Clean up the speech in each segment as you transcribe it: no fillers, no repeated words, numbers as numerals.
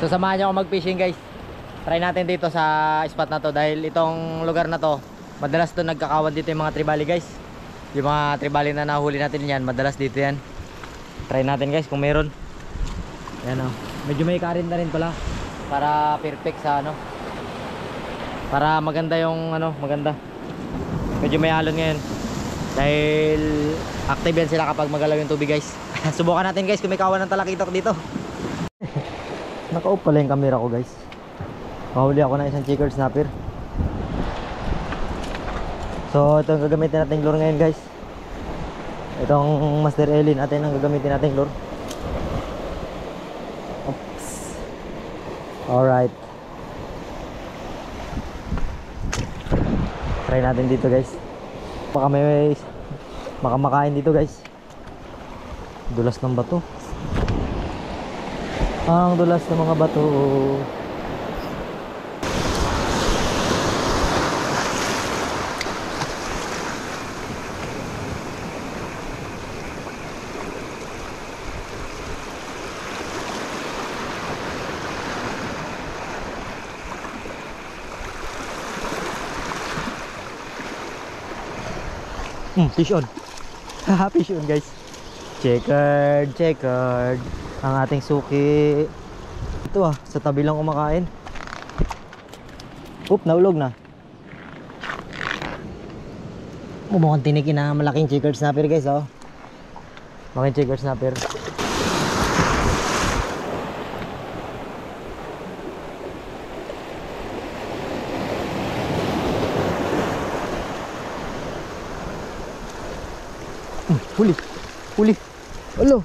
So samahan nyo ako mag fishing guys. Try natin dito sa spot na to. Dahil itong lugar na to, madalas to nagkakawan dito yung mga tribali guys. Yung mga tribali na nahuli natin yan, madalas dito yan. Try natin guys kung meron. Ayan o, medyo may karin na rin pala. Para perfect sa ano, para maganda yung ano, maganda. Medyo may alon ngayon. Dahil active yan sila kapag magalaw yung tubig guys. Subukan natin guys kung may kawan ng talakitok dito. Naka-off pala yung camera ko guys. Mahuli ako ng isang checkered snapper. So ito ang gagamitin natin lure ngayon guys. Itong Master Elin atin ang gagamitin natin lure. Oops. Alright. Try natin dito guys. Baka may makamakain dito guys. Dulas ng bato. Ang dulas ng mga bato. Fish on. Fish on guys. Checkered ang ating suki. Ito sa tabi lang kumakain. Oop, naulog na. Mukhang tinikin na malaking checkered snapper guys oh. Malaking checkered snapper. Huli. Huli. Alo.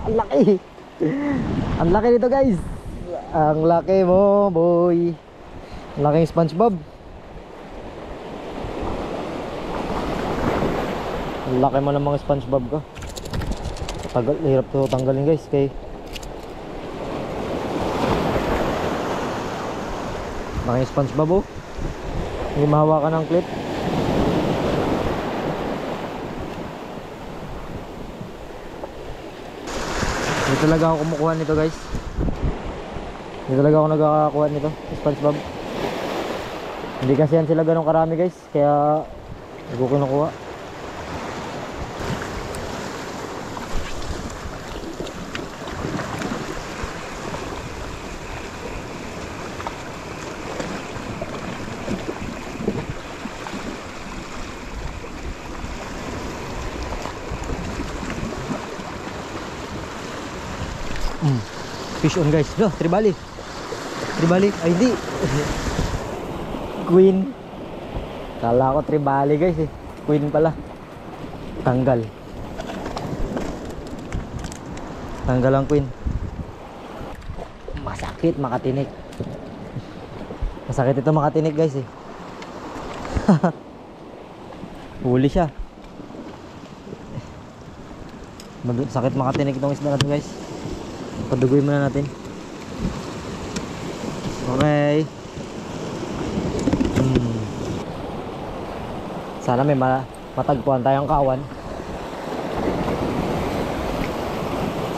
Ang laki. Ang laki nito guys. Ang laki mo boy. Ang laking SpongeBob. Ang laki mo ng mga SpongeBob ko. Tagal, hirap to tanggalin guys kay laking SpongeBob oh. Hindi mahawakan ng clip. Dito talaga ako kumukuha nito guys. Dito talaga ako nagkakakuha nito SpongeBob. Hindi kasi yan sila ganun karami guys. Kaya hindi ko kinukuha. Fish on guys. No, tribali. Tribali. Ay di. Queen. Kala ko tribali guys eh. Queen pala. Tanggal. Tanggal ang queen. Masakit makatinik. Masakit ito makatinik guys eh. Huli siya. Sakit makatinik itong isda na ito guys. Padugoy muna natin. Okay. Sana may matagpuan tayong kawan.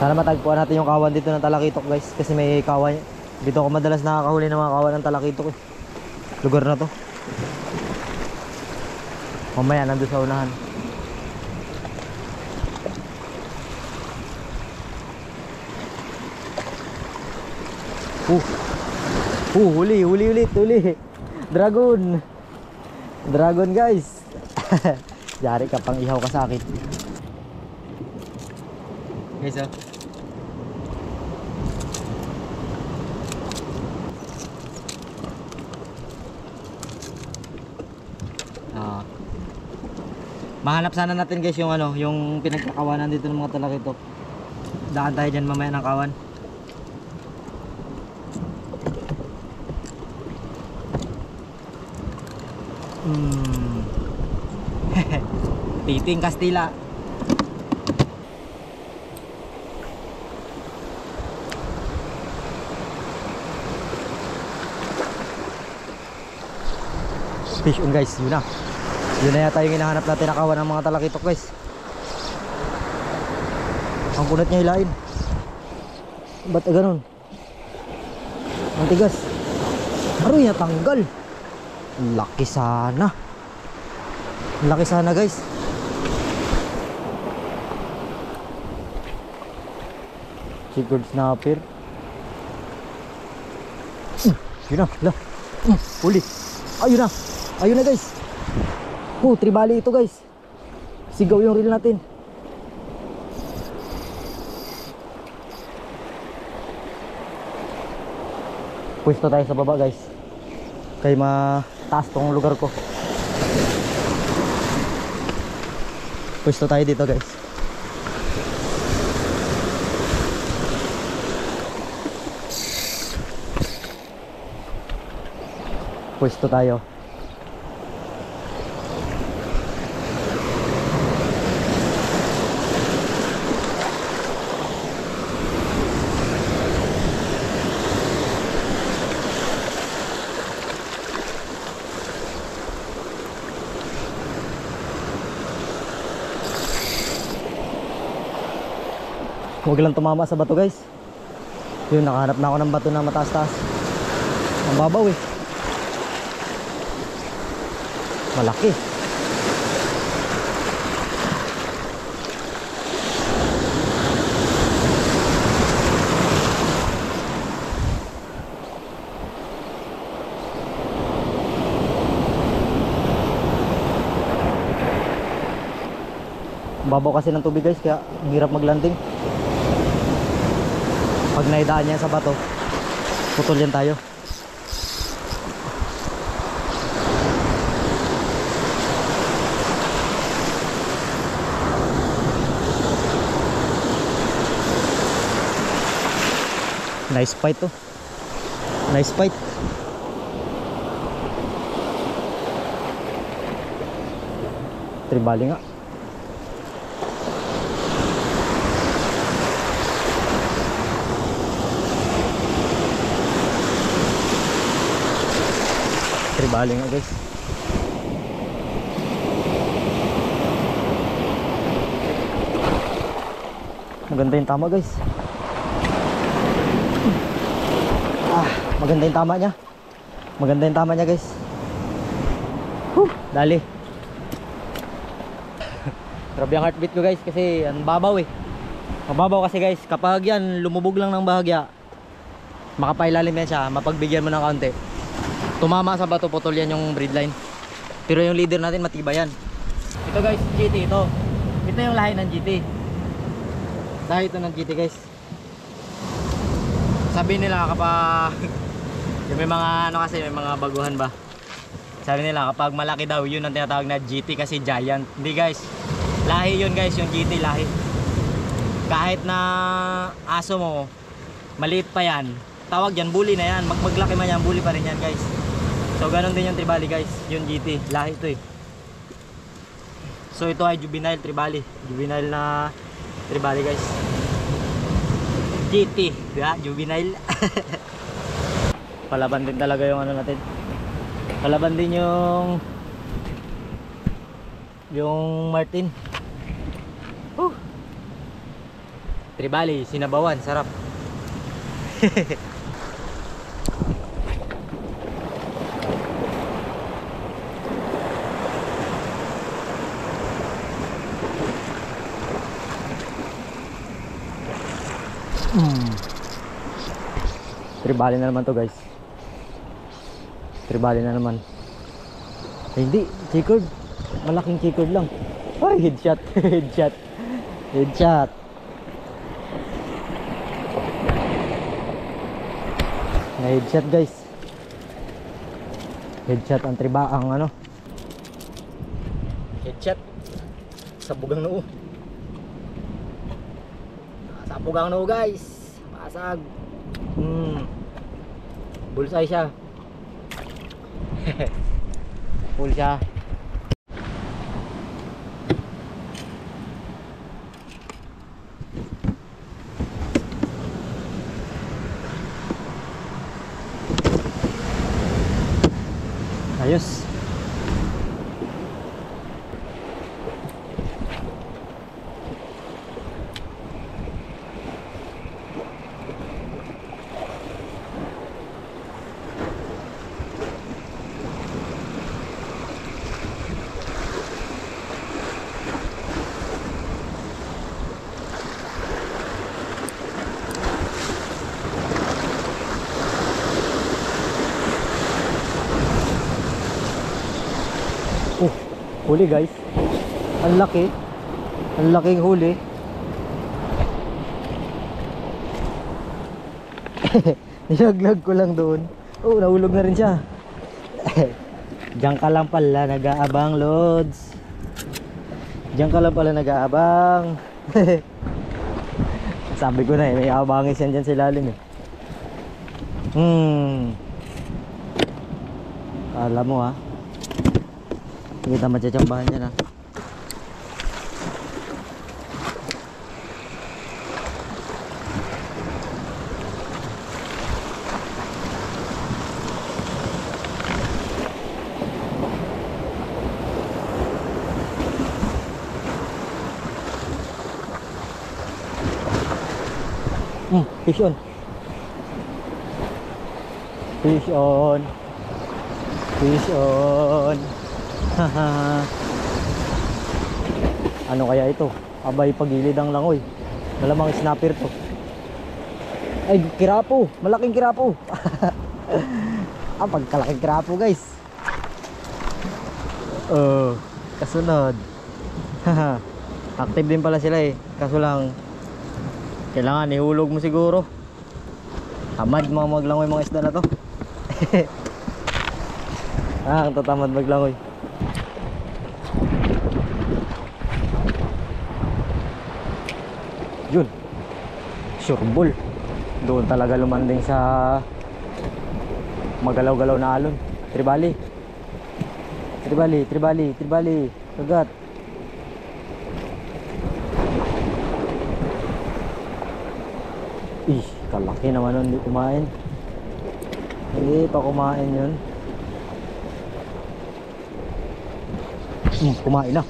Sana matagpuan natin yung kawan dito ng talakitok guys. Kasi may kawan. Dito ako madalas nakakahuli ng mga kawan ng talakitok eh. Lugar na to. Mamaya nandun sa unahan. Huli ulit. Dragon. Dragon guys. Yari ka pang ihaw ka sa akin. Guys mahanap sana natin guys yung ano, yung pinagkakawanan dito ng mga talakitok. Daan tayo dyan mamaya ng kawan. Titing Kastila. Fish on guys, yun na. Yun na yata yung hinahanap natin na kawan ng mga talakitok guys. Ang kunat niya hilain. Ba't ganun? Ang tigas. Aroy, natanggal. Laki sana. Laki sana guys. Checkered snapper. Yun na, la. Huli. Ayun na. Ayun na guys. Tribali ito guys. Sigaw yung reel natin. Pwesto tayo sa baba guys. Kaya mataas tong lugar ko. Pwesto tayo dito guys. Pwesto tayo. Huwag lang tumama sa bato guys. Yun, nakahanap na ako ng bato na mataas-taas. Ang babaw eh. Malaki. Ang babaw kasi ng tubig guys, kaya hirap maglanding. Pag naidaan niya sa bato, putol yan tayo. Nice fight to. Nice fight. Tribali nga. Tribali nga guys. Maganda yung tama guys. Maganda yung tama niya. Maganda yung tama niya guys. Dali. Grabe ang heartbeat ko guys kasi ang babaw eh. Mababaw kasi guys, kapag yan lumubog lang ng bahagya, makapailalim yan siya, mapagbigyan mo ng kaunti. Tumama sa bato, putol yan yung breedline. Pero yung leader natin matibay yan. Ito guys, GT ito. Ito yung lahi ng GT. Lahi ito ng GT guys. Sabi nila kapag yung may mga ano kasi, may mga baguhan ba. Sabi nila kapag malaki daw, yun ang tinatawag na GT kasi giant. Hindi guys, lahi yun guys, yung GT lahi. Kahit na aso mo maliit pa yan, tawag yan, bully na yan. Maglaki man yan, bully pa rin yan guys. So ganun din yung tribali guys, yung GT, lahi ito eh. So ito ay juvenile tribali, juvenile na tribali guys. GT, diba? Juvenile. Palaban din talaga yung ano natin. Palaban din yung Martin. Tribali, sinabawan, sarap. Tribali na naman to guys. Tribali na naman. Hindi, checkered. Malaking checkered lang. Ay, headshot. Headshot. Headshot. Na headshot guys. Headshot ang ang ano. Headshot. Sabog ang noo. Sabog ang noo guys. Pasag. Bullseye siya. Full siya. Ayos. Huli guys. Ang laki. Ang laking huli. Nilaglag ko lang doon. Oh, nahulog na rin siya. Diyan ka lang pala nag-aabang, Lods. Diyan ka lang pala nag-aabang. Sabi ko na may abangis yan dyan sa ilalim eh. Alam mo ha. Hindi kita matsyatsambahan dyan ha. Fish on. Fish on. Fish on. Haha. Ano kaya ito? Abay, pagilid ang langoy. Malamang snapper to. Ay, kirapo. Malaking kirapo. Pagkalaking kirapo guys. Kasunod. Active din pala sila eh. Kaso lang kailangan ihulog mo siguro. Tamad mga maglangoy mga isda na to. Ang tatamad maglangoy. Yun. Sureball. Doon talaga lumanding sa magalaw-galaw na alon. Tribali. Tribali, tribali, tribali. Kagat. Ih, kalaki naman nun, hindi kumain. Hindi pa kumain yun. Kumain na.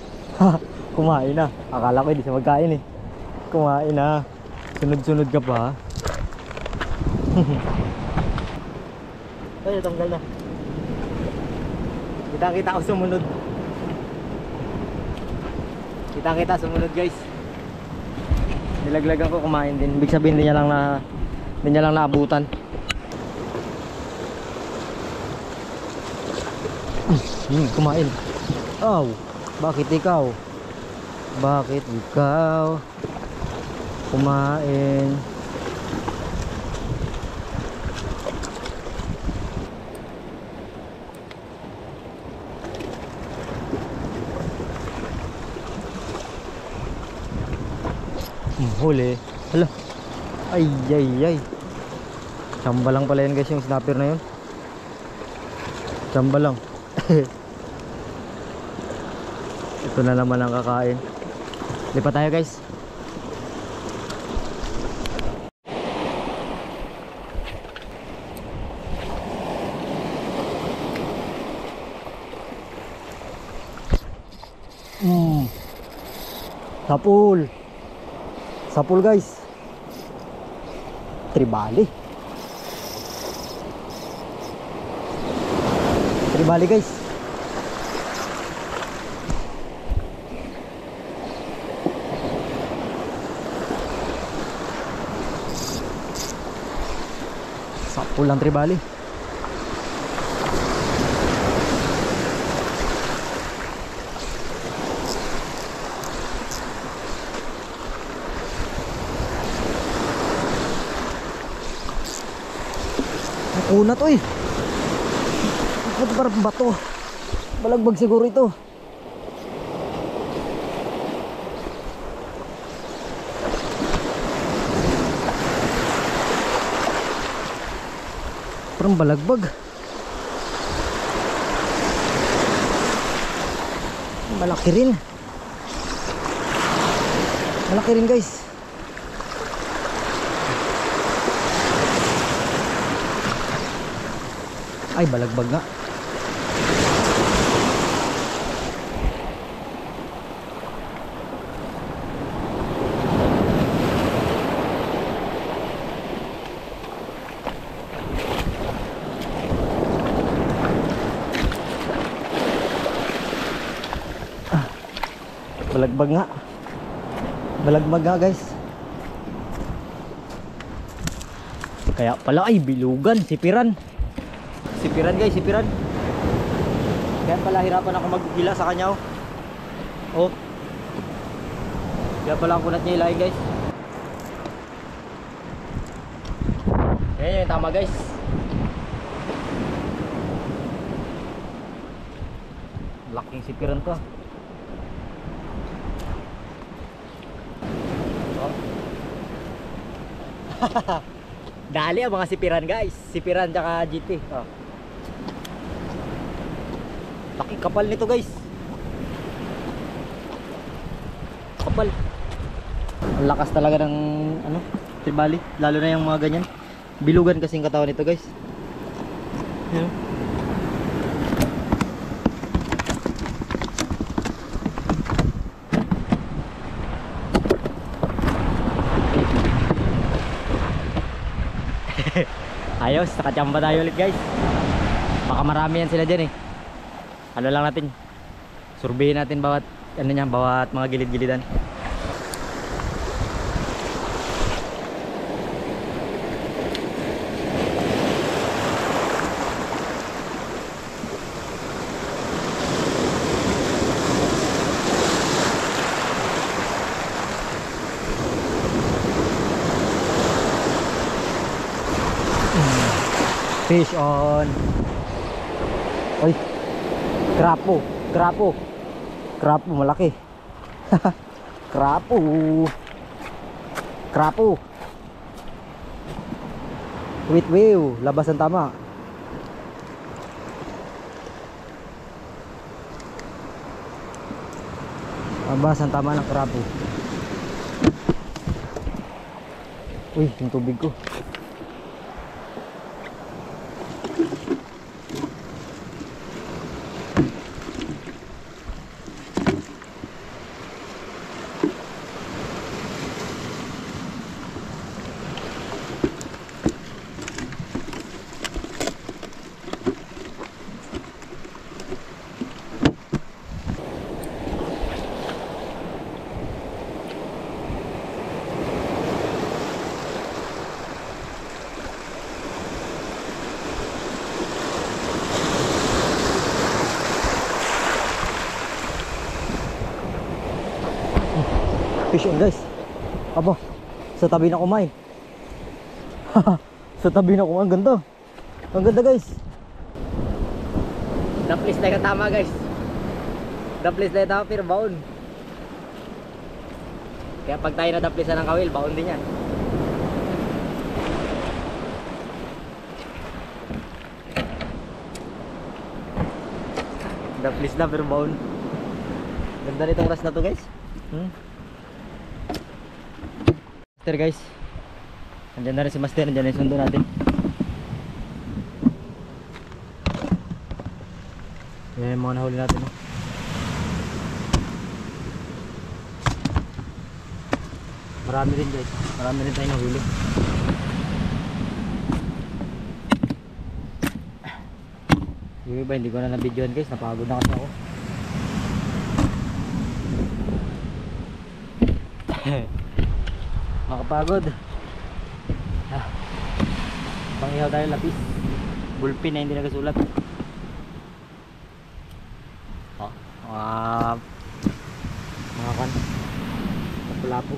Kumain na. Akala ko hindi siya magkain eh. Kumain na. Sunod-sunod ka pa. Ay, tanggal na. Kita-kita ako sumunod. Kita-kita sumunod guys. Nilaglagan ko, kumain din. Ibig sabihin hindi niya lang naabutan. Kumain. Oh, bakit ikaw? Bakit ikaw kumain? Huli. Hala. Ay ay ay. Tsamba lang pala yan guys, yung snapper na yun. Tsamba lang. Ito na naman ang kakain. Lipat tayo guys. Sapul. Sapul guys. Tribali. Tribali guys. Sapul ang tribali. Nakunat oy. Ito parang bato. Balagbag siguro ito. Parang balagbag. Malaki rin. Malaki rin guys. Ay, balagbag nga. Balagbag nga. Balagbag nga guys. Kaya pala ay bilugan, sipiran. Sipiran guys, sipiran. Kaya pala hirapan ako maggila sa kanya oh. Oh. Kaya pala ang kunat niya ilahin guys. Ayan yung tama guys. Laking sipiran to. Oh. Dali ang mga sipiran guys. Sipiran tsaka GT. Oh. Laki kapal nito guys. Kapal. Ang lakas talaga ng ano, tribali. Lalo na yung mga ganyan. Bilugan kasing katawan nito guys. Ayan. Ayos, nakachamba tayo ulit guys. Baka marami yan sila dyan eh. Ano lang natin, surveyin natin bawat ano niya, bawat mga gilid-gilidan. Fish on. Oy. Krapo, krapo. Krapo malaki. Krapo. Krapo. With wave, labas ang tama. Labas ang tama ng krapo. Uy, yung tubig ko. Fish on guys. Aba, sa tabi na kumain. Sa tabi na kumain, ang ganda. Ang ganda guys. Daplis na yung tama guys. Daplis na yung tama pero baon. Kaya pag tayo na daplisan ng kawil, baon din yan. Daplis na pero baon. Ganda nitong ras na to guys. Master guys, andyan na rin si Master, andyan na yung sundo natin. Yan yung mga nahuli natin. Marami rin guys, marami rin tayo nahuli. Yung iba hindi ko na na-videoan guys, napagod na kasi ako. Makapagod. Pangihaw tayo lapis. Bulpin na hindi nagasulat. Oh, mga kan. Lapu-lapu.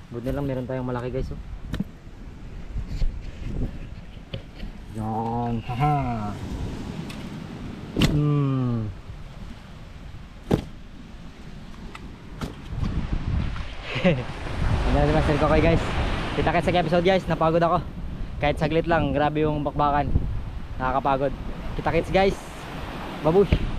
Buti lang meron tayong malaki guys. Oh. Yan. Haha. Ano si Master Kokoy guys. Kita-kits sa episode guys. Napagod ako. Kahit saglit lang. Grabe yung bakbakan. Nakakapagod. Kita-kits guys. Babush.